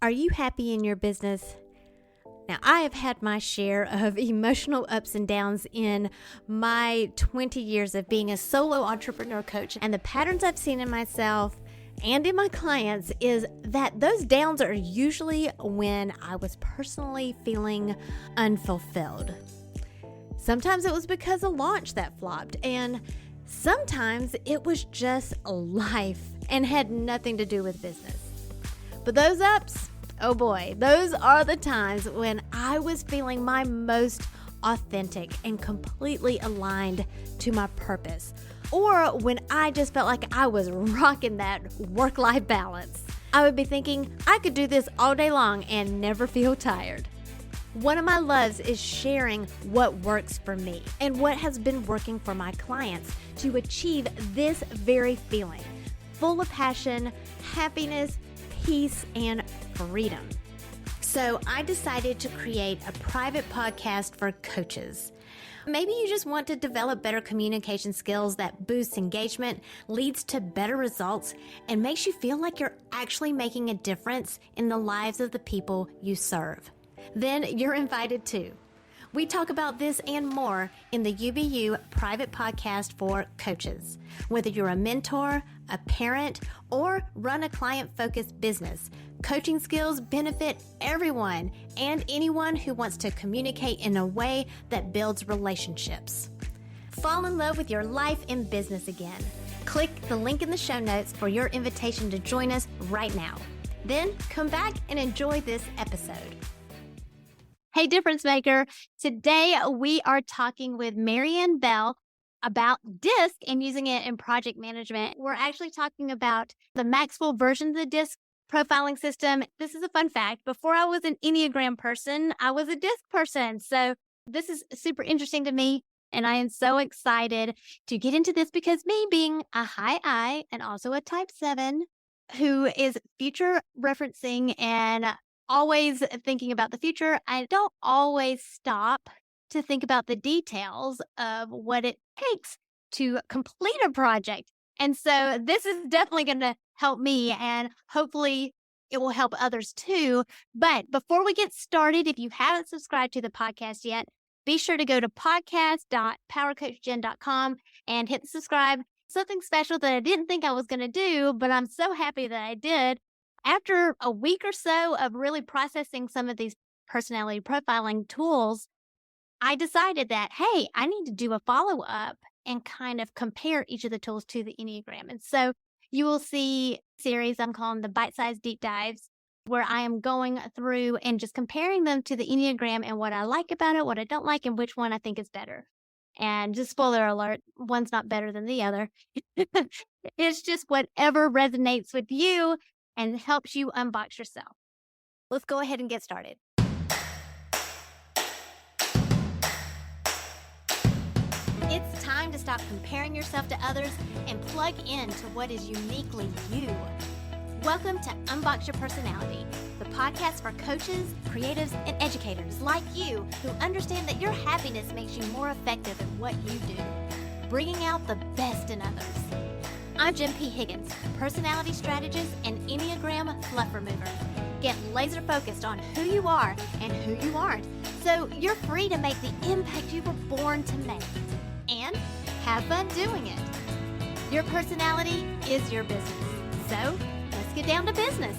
Are you happy in your business? Now, I have had my share of emotional ups and downs in my 20 years of being a solo entrepreneur coach. And the patterns I've seen in myself and in my clients is that those downs are usually when I was personally feeling unfulfilled. Sometimes it was because a launch that flopped, and sometimes it was just life and had nothing to do with business. But those ups, oh boy, those are the times when I was feeling my most authentic and completely aligned to my purpose, or when I just felt like I was rocking that work-life balance. I would be thinking I could do this all day long and never feel tired. One of my loves is sharing what works for me and what has been working for my clients to achieve this very feeling, full of passion, happiness, peace, and freedom. So I decided to create a private podcast for coaches. Maybe you just want to develop better communication skills that boosts engagement, leads to better results, and makes you feel like you're actually making a difference in the lives of the people you serve. Then you're invited too. We talk about this and more in the UBU private podcast for coaches. Whether you're a mentor, a parent, or run a client-focused business, coaching skills benefit everyone and anyone who wants to communicate in a way that builds relationships. Fall in love with your life and business again. Click the link in the show notes for your invitation to join us right now. Then come back and enjoy this episode. Hey, difference maker. Today we are talking with Marianne Bell about DISC and using it in project management. We're actually talking about the Maxwell version of the DISC profiling system. This is a fun fact. Before I was an Enneagram person, I was a DISC person. So this is super interesting to me. And I am so excited to get into this because me being a high I and also a type 7 who is future referencing and always thinking about the future, I don't always stop to think about the details of what it takes to complete a project. And so this is definitely going to help me, and hopefully it will help others too. But before we get started, if you haven't subscribed to the podcast yet, be sure to go to podcast.powercoachjen.com and hit the subscribe. Something special that I didn't think I was going to do, but I'm so happy that I did. After a week or so of really processing some of these personality profiling tools, I decided that, hey, I need to do a follow-up and kind of compare each of the tools to the Enneagram. And so you will see a series I'm calling the Bite-Sized Deep Dives, where I am going through and just comparing them to the Enneagram and what I like about it, what I don't like, and which one I think is better. And just spoiler alert, one's not better than the other. It's just whatever resonates with you and helps you unbox yourself. Let's go ahead and get started. It's time to stop comparing yourself to others and plug in to what is uniquely you. Welcome to Unbox Your Personality, the podcast for coaches, creatives, and educators like you who understand that your happiness makes you more effective in what you do, bringing out the best in others. I'm Jen P. Higgins, personality strategist and Enneagram fluff remover. Get laser focused on who you are and who you aren't, so you're free to make the impact you were born to make. And have fun doing it. Your personality is your business. So let's get down to business.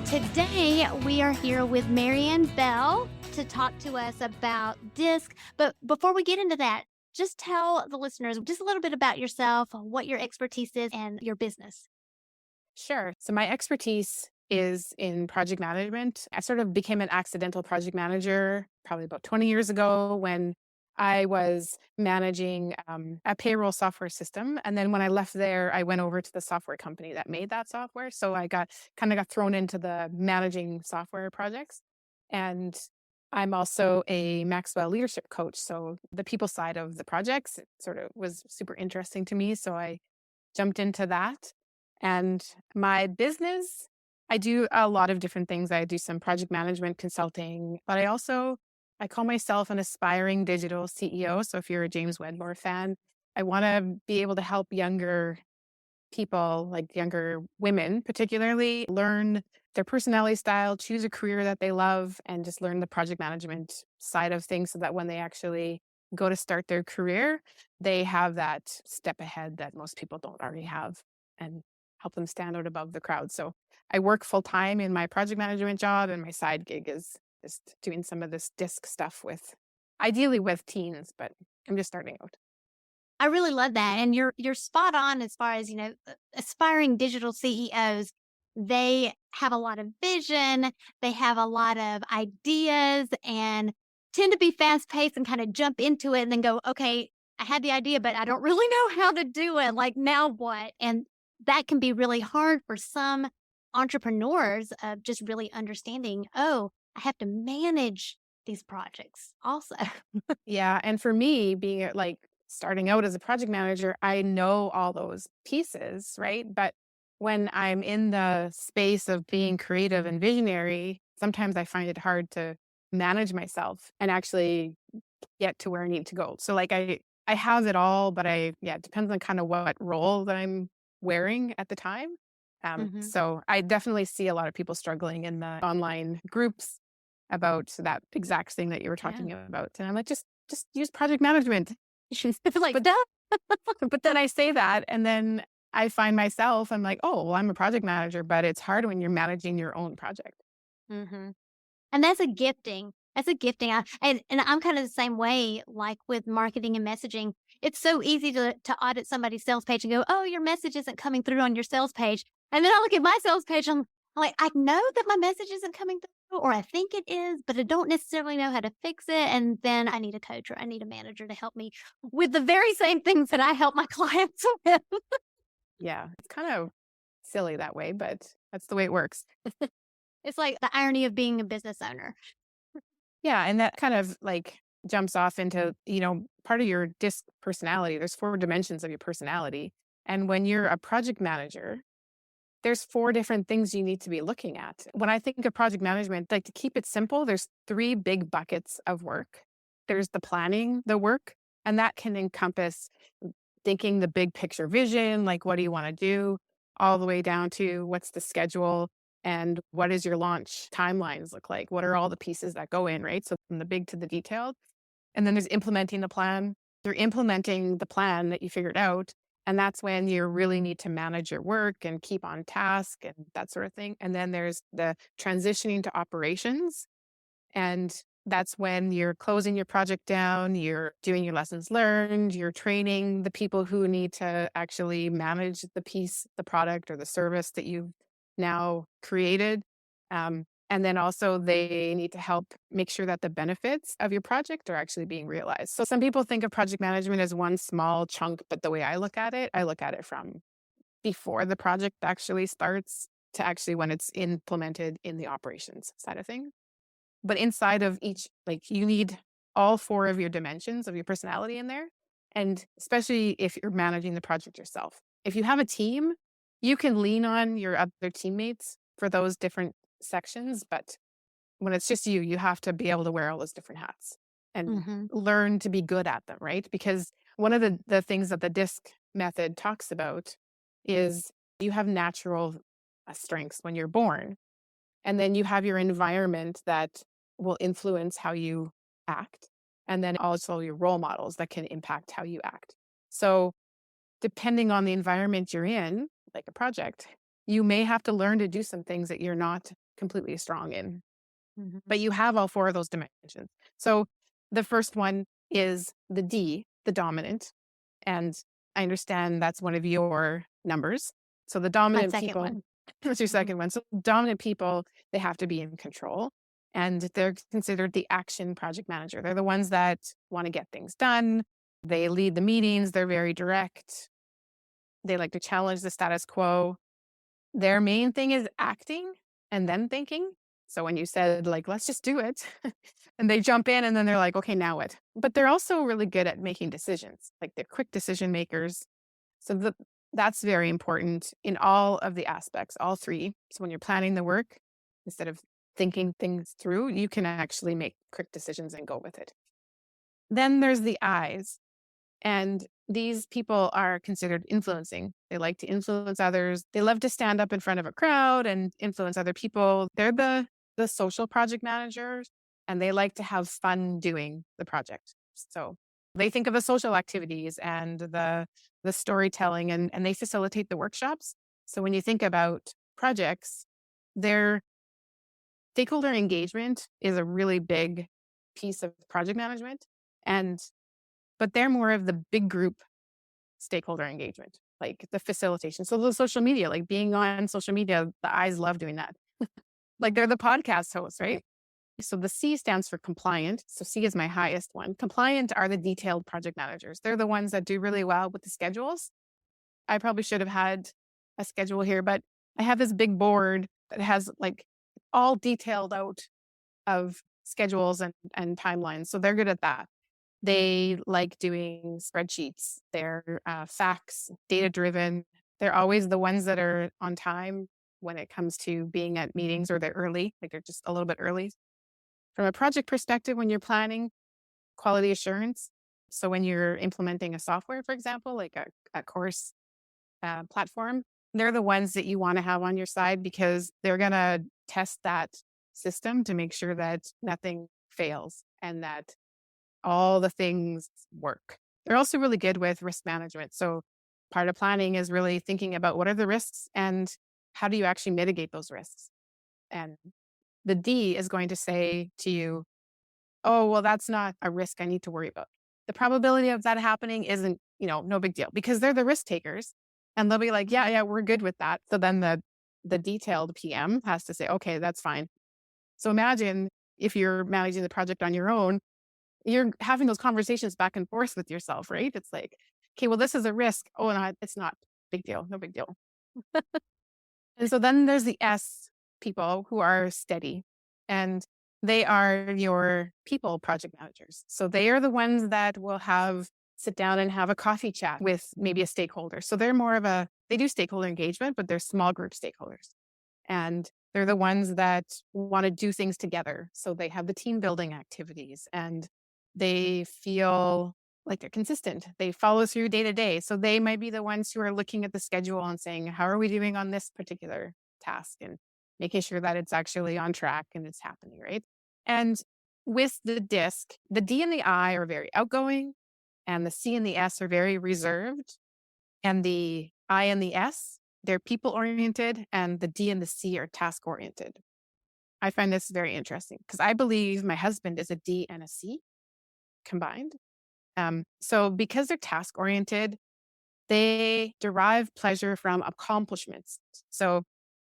Today we are here with Marianne Bell to talk to us about DISC. But before we get into that, just tell the listeners just a little bit about yourself, what your expertise is, and your business. Sure. So my expertise is in project management. I sort of became an accidental project manager probably about 20 years ago when I was managing a payroll software system. And then when I left there, I went over to the software company that made that software. So I got thrown into the managing software projects. And I'm also a Maxwell Leadership Coach. So the people side of the projects sort of was super interesting to me. So I jumped into that. And my business, I do a lot of different things. I do some project management consulting, but I call myself an aspiring digital CEO. So if you're a James Wedmore fan, I want to be able to help younger people, like younger women particularly, learn their personality style, choose a career that they love, and just learn the project management side of things so that when they actually go to start their career, they have that step ahead that most people don't already have and help them stand out above the crowd. So I work full time in my project management job, and my side gig is just doing some of this disc stuff with, ideally with teens, but I'm just starting out. I really love that, and you're spot on as far as, aspiring digital CEOs. They have a lot of vision, they have a lot of ideas, and tend to be fast-paced and kinda jump into it and then go, "Okay, I had the idea, but I don't really know how to do it, like, now what?" And that can be really hard for some entrepreneurs of just really understanding, "Oh, I have to manage these projects also." Yeah, and for me, being like starting out as a project manager, I know all those pieces, right? But when I'm in the space of being creative and visionary, sometimes I find it hard to manage myself and actually get to where I need to go. So like I have it all, but yeah, it depends on kind of what role that I'm wearing at the time. Mhm. So I definitely see a lot of people struggling in the online groups about that exact thing that you were Yeah. talking about. And I'm like, just use project management. Like, But duh. but then I say that, and then I find myself, I'm like, oh, well, I'm a project manager, but it's hard when you're managing your own project. Mhm. And that's a gifting. That's a gifting. And I'm kind of the same way, like with marketing and messaging. It's so easy to audit somebody's sales page and go, "Oh, your message isn't coming through on your sales page." And then I look at my sales page, I'm like, I know that my message isn't coming through, or I think it is, but I don't necessarily know how to fix it. And then I need a coach or I need a manager to help me with the very same things that I help my clients with. Yeah, it's kind of silly that way, but that's the way it works. It's like the irony of being a business owner. Yeah, and that kind of like jumps off into, part of your disc personality. There's four dimensions of your personality. And when you're a project manager, there's four different things you need to be looking at. When I think of project management, like to keep it simple, there's three big buckets of work. There's the planning, the work, and that can encompass thinking the big picture vision, like what do you want to do, all the way down to what's the schedule and what does your launch timelines look like? What are all the pieces that go in, right? So from the big to the detailed. And then there's implementing the plan. You're implementing the plan that you figured out. And that's when you really need to manage your work and keep on task and that sort of thing. And then there's the transitioning to operations. And that's when you're closing your project down, you're doing your lessons learned, you're training the people who need to actually manage the piece, the product or the service that you've now created. And then also they need to help make sure that the benefits of your project are actually being realized. So some people think of project management as one small chunk, but the way I look at it from before the project actually starts to actually when it's implemented in the operations side of things. But inside of each, like you need all four of your dimensions of your personality in there. And especially if you're managing the project yourself. If you have a team, you can lean on your other teammates for those different sections. But when it's just you, you have to be able to wear all those different hats and Mhm. learn to be good at them, right? Because one of the things that the DISC method talks about is you have natural strengths when you're born. And then you have your environment that will influence how you act. And then also your role models that can impact how you act. So, depending on the environment you're in, like a project, you may have to learn to do some things that you're not completely strong in, Mhm. but you have all four of those dimensions. So, the first one is the D, the dominant. And I understand that's one of your numbers. So, the My dominant second people, one. that's your Mhm. second one. So, dominant people, they have to be in control. And they're considered the action project manager. They're the ones that want to get things done. They lead the meetings. They're very direct. They like to challenge the status quo. Their main thing is acting and then thinking. So when you said, like, let's just do it, and they jump in and then they're like, okay, now what? But they're also really good at making decisions. Like they're quick decision makers. So that's very important in all of the aspects, all three. So when you're planning the work, instead of thinking things through, you can actually make quick decisions and go with it. Then there's the eyes. And these people are considered influencing. They like to influence others. They love to stand up in front of a crowd and influence other people. They're the social project managers, and they like to have fun doing the project. So they think of the social activities and the storytelling, and they facilitate the workshops. So when you think about projects, their stakeholder engagement is a really big piece of project management. But they're more of the big group stakeholder engagement, like the facilitation. So the social media, like being on social media, the eyes love doing that. Like they're the podcast hosts, right? So the C stands for compliant. So C is my highest one. Compliant are the detailed project managers. They're the ones that do really well with the schedules. I probably should have had a schedule here, but I have this big board that has like all detailed out of schedules and timelines. So they're good at that. They like doing spreadsheets. They're facts, data driven. They're always the ones that are on time when it comes to being at meetings, or they're early, like they're just a little bit early. From a project perspective, when you're planning, quality assurance. So when you're implementing a software, for example, like a course platform, they're the ones that you want to have on your side because they're going to test that system to make sure that nothing fails and that all the things work. They're also really good with risk management. So part of planning is really thinking about what are the risks and how do you actually mitigate those risks. And the D is going to say to you, oh, well, that's not a risk I need to worry about. The probability of that happening isn't, no big deal because they're the risk takers. And they'll be like, yeah, we're good with that. So then the detailed PM has to say, okay, that's fine. So imagine if you're managing the project on your own, you're having those conversations back and forth with yourself, right? It's like, okay, well, this is a risk. Oh, no, it's not big deal. No big deal. And so then there's the S people who are steady, and they are your people project managers. So they are the ones that will sit down and have a coffee chat with maybe a stakeholder. So they're they do stakeholder engagement, but they're small group stakeholders. And they're the ones that want to do things together. So they have the team building activities and they feel like they're consistent. They follow through day to day. So they might be the ones who are looking at the schedule and saying, how are we doing on this particular task? And making sure that it's actually on track and it's happening, right? And with the DISC, the D and the I are very outgoing and the C and the S are very reserved. And the I and the S, they're people oriented, and the D and the C are task oriented. I find this very interesting because I believe my husband is a D and a C combined. So because they're task oriented, they derive pleasure from accomplishments. So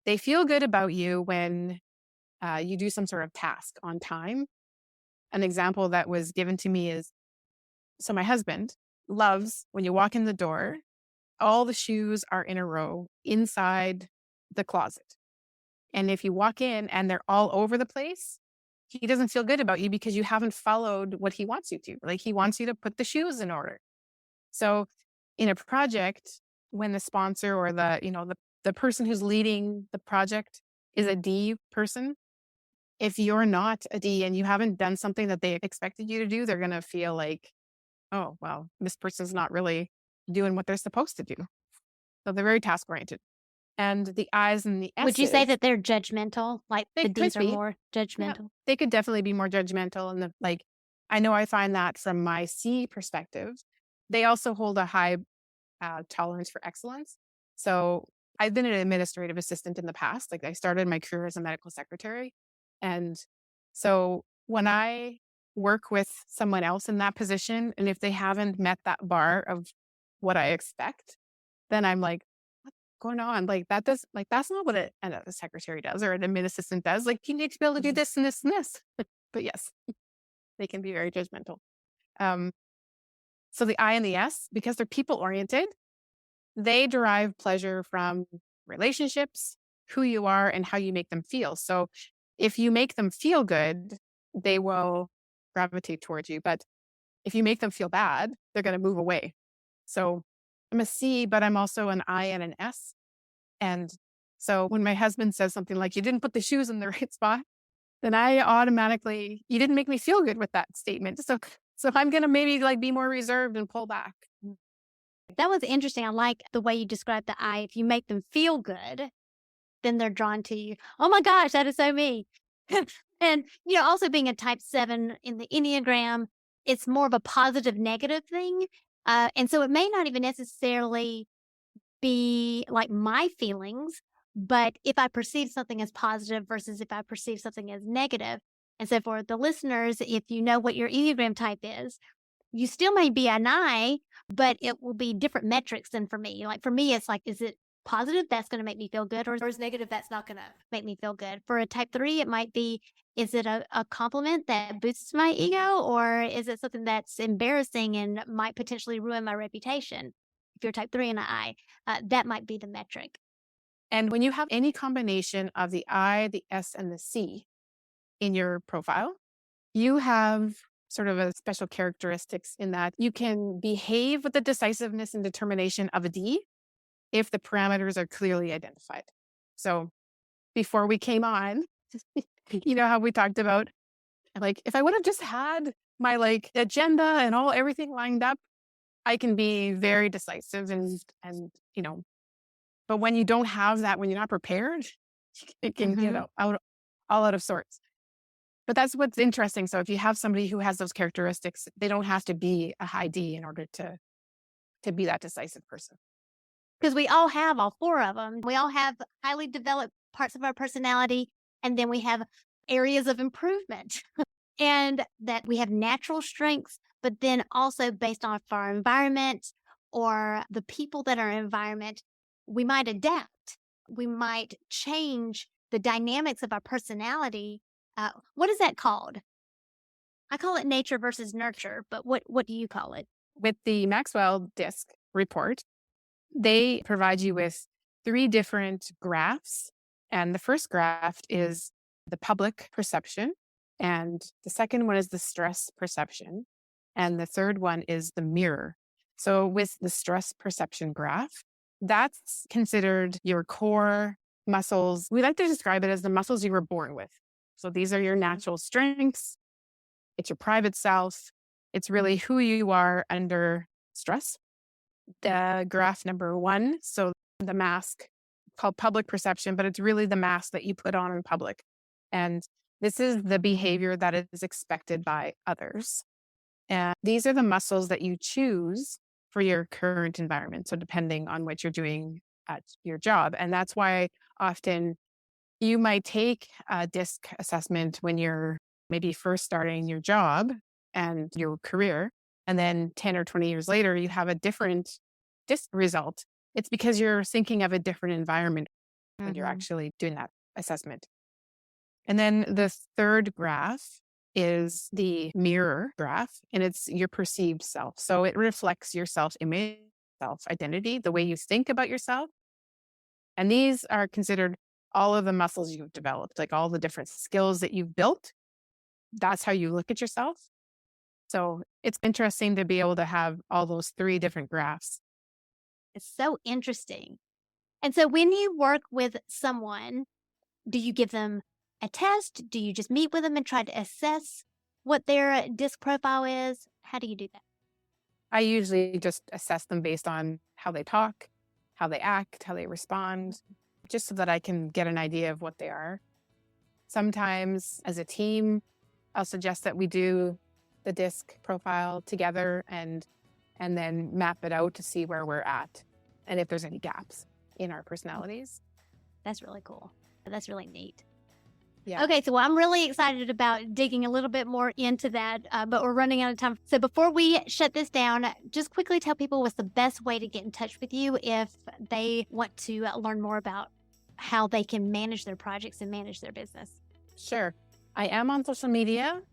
they feel good about you when you do some sort of task on time. An example that was given to me is, so my husband loves when you walk in the door, all the shoes are in a row inside the closet. And if you walk in and they're all over the place, he doesn't feel good about you because you haven't followed what he wants you to. Like he wants you to put the shoes in order. So in a project, when the sponsor or the person who's leading the project is a D person, if you're not a D and you haven't done something that they expected you to do, they're going to feel like, oh, well, this person's not really doing what they're supposed to do. So they're very task oriented. And the I's and the S's. Would you say that they're judgmental? Like the D's are more judgmental? Yeah, they could definitely be more judgmental. And I know I find that from my C perspective. They also hold a high tolerance for excellence. So I've been an administrative assistant in the past. Like I started my career as a medical secretary. And so when I work with someone else in that position, and if they haven't met that bar of what I expect, then I'm like, going on? That's not what a secretary does or an admin assistant does. Like you need to be able to do this and this and this. But yes, they can be very judgmental. So the I and the S, because they're people oriented, they derive pleasure from relationships, who you are, and how you make them feel. So if you make them feel good, they will gravitate towards you. But if you make them feel bad, they're going to move away. So I'm a C, but I'm also an I and an S. And so when my husband says something like, you didn't put the shoes in the right spot, then I automatically, you didn't make me feel good with that statement. So So I'm going to maybe like be more reserved and pull back. That was interesting. I like the way you described the I. If you make them feel good, then they're drawn to you. Oh my gosh, that is so me. And, also being a type 7 in the Enneagram, it's more of a positive negative thing. And so it may not even necessarily be like my feelings, but if I perceive something as positive versus if I perceive something as negative. And so for the listeners, if you know what your Enneagram type is, you still may be an I, but it will be different metrics than for me. Like for me, it's like, is it positive? That's going to make me feel good. Or is negative? That's not going to make me feel good. For a type 3, it might be, is it a compliment that boosts my ego? Or is it something that's embarrassing and might potentially ruin my reputation? If you're type 3 and an I, that might be the metric. And when you have any combination of the I, the S, and the C in your profile, you have sort of a special characteristics in that you can behave with the decisiveness and determination of a D if the parameters are clearly identified. So before we came on, you know how we talked about, like, if I would have just had my like agenda and everything lined up, I can be very decisive and but when you don't have that, when you're not prepared, it can get all out of sorts. But that's what's interesting. So if you have somebody who has those characteristics, they don't have to be a high D in order to be that decisive person. Because we all have all 4 of them. We all have highly developed parts of our personality, and then we have areas of improvement. And that we have natural strengths, but then also based off our environment or the people that are in our environment, we might adapt. We might change the dynamics of our personality. What is that called? I call it nature versus nurture, but what do you call it? With the Maxwell DISC report, they provide you with 3 different graphs. And the first graph is the public perception. And the second one is the stress perception. And the third one is the mirror. So with the stress perception graph, that's considered your core muscles. We like to describe it as the muscles you were born with. So these are your natural strengths. It's your private self. It's really who you are under stress. The graph number 1, so the mask called public perception, but it's really the mask that you put on in public. And this is the behavior that is expected by others. And these are the muscles that you choose for your current environment. So depending on what you're doing at your job. And that's why often you might take a DISC assessment when you're maybe first starting your job and your career. And then 10 or 20 years later, you have a different DISC result. It's because you're thinking of a different environment when you're actually doing that assessment. And then the third graph is the mirror graph, and it's your perceived self. So it reflects your self-image, self-identity, the way you think about yourself. And these are considered all of the muscles you've developed, like all the different skills that you've built. That's how you look at yourself. So it's interesting to be able to have all those 3 different graphs. It's so interesting. And so when you work with someone, do you give them a test? Do you just meet with them and try to assess what their DISC profile is? How do you do that? I usually just assess them based on how they talk, how they act, how they respond, just so that I can get an idea of what they are. Sometimes as a team, I'll suggest that we do the DISC profile together and then map it out to see where we're at and if there's any gaps in our personalities. That's really cool. That's really neat. Yeah. Okay, so I'm really excited about digging a little bit more into that, but we're running out of time. So before we shut this down, just quickly tell people what's the best way to get in touch with you if they want to learn more about how they can manage their projects and manage their business. Sure. I am on social media.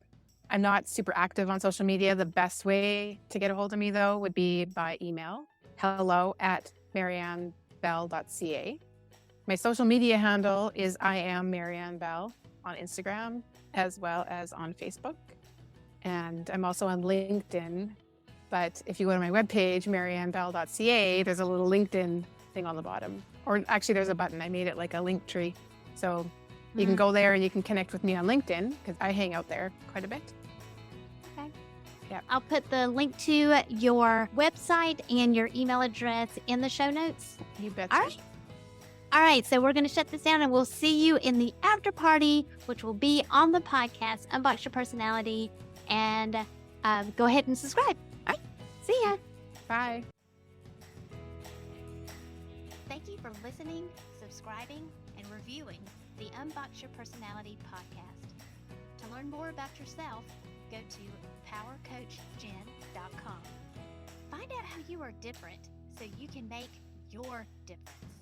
I'm not super active on social media. The best way to get a hold of me, though, would be by email, hello@mariannebell.ca. My social media handle is I am Marianne Bell on Instagram, as well as on Facebook. And I'm also on LinkedIn. But if you go to my webpage, mariannebell.ca, there's a little LinkedIn thing on the bottom. Or actually, there's a button. I made it like a link tree. So you can go there and you can connect with me on LinkedIn because I hang out there quite a bit. Okay. Yep. I'll put the link to your website and your email address in the show notes. You betcha. All right. All right, so we're going to shut this down and we'll see you in the after party, which will be on the podcast, Unbox Your Personality, and go ahead and subscribe. All right, see ya. Bye. Thank you for listening, subscribing, and reviewing the Unbox Your Personality podcast. To learn more about yourself, go to powercoachjen.com. Find out how you are different so you can make your difference.